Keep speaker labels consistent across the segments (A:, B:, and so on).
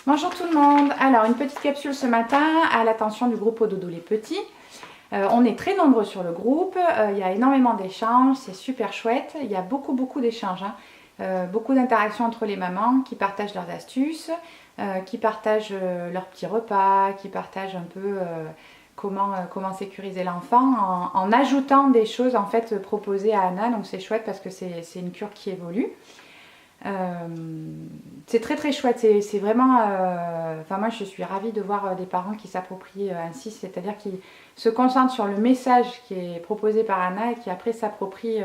A: Bonjour tout le monde. Alors une petite capsule ce matin à l'attention du groupe Au Dodo les Petits. On est très nombreux sur le groupe, il y a énormément d'échanges, c'est super chouette. Il y a beaucoup d'échanges, beaucoup d'interactions entre les mamans qui partagent leurs astuces, qui partagent leurs petits repas, qui partagent un peu comment sécuriser l'enfant en ajoutant des choses en fait proposées à Anna. Donc c'est chouette parce que c'est une cure qui évolue. C'est très chouette, c'est vraiment enfin moi je suis ravie de voir des parents qui s'approprient ainsi, c'est-à-dire qui se concentrent sur le message qui est proposé par Anna et qui après s'approprient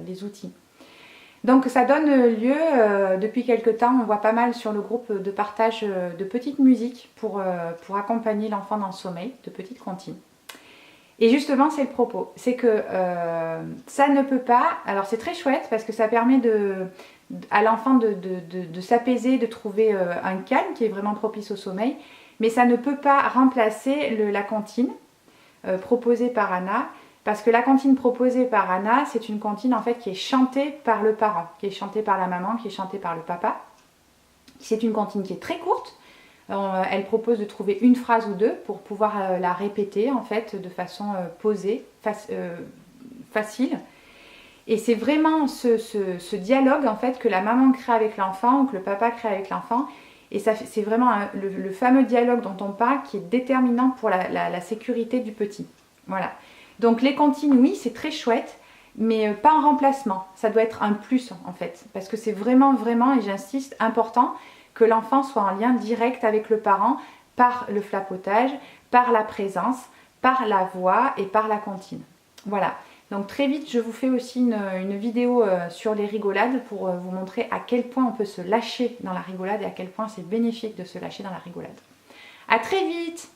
A: les outils. Donc ça donne lieu, depuis quelques temps, on voit pas mal sur le groupe de partage de petites musiques pour accompagner l'enfant dans le sommeil, de petites comptines. Et justement, c'est le propos. C'est que ça ne peut pas... Alors c'est très chouette parce que ça permet à l'enfant de s'apaiser, de trouver un calme qui est vraiment propice au sommeil. Mais ça ne peut pas remplacer la comptine proposée par Anna. Parce que la comptine proposée par Anna, c'est une comptine en fait qui est chantée par le parent, qui est chantée par la maman, qui est chantée par le papa. C'est une comptine qui est très courte. Elle propose de trouver une phrase ou deux pour pouvoir la répéter en fait de façon posée, facile. Et c'est vraiment ce dialogue en fait que la maman crée avec l'enfant ou que le papa crée avec l'enfant. Et c'est vraiment le fameux dialogue dont on parle qui est déterminant pour la sécurité du petit. Voilà. Donc les comptines, oui, c'est très chouette, mais pas en remplacement. Ça doit être un plus en fait, parce que c'est vraiment, et j'insiste, important que l'enfant soit en lien direct avec le parent par le flapotage, par la présence, par la voix et par la comptine. Voilà, donc très vite je vous fais aussi une vidéo sur les rigolades pour vous montrer à quel point on peut se lâcher dans la rigolade et à quel point c'est bénéfique de se lâcher dans la rigolade. À très vite!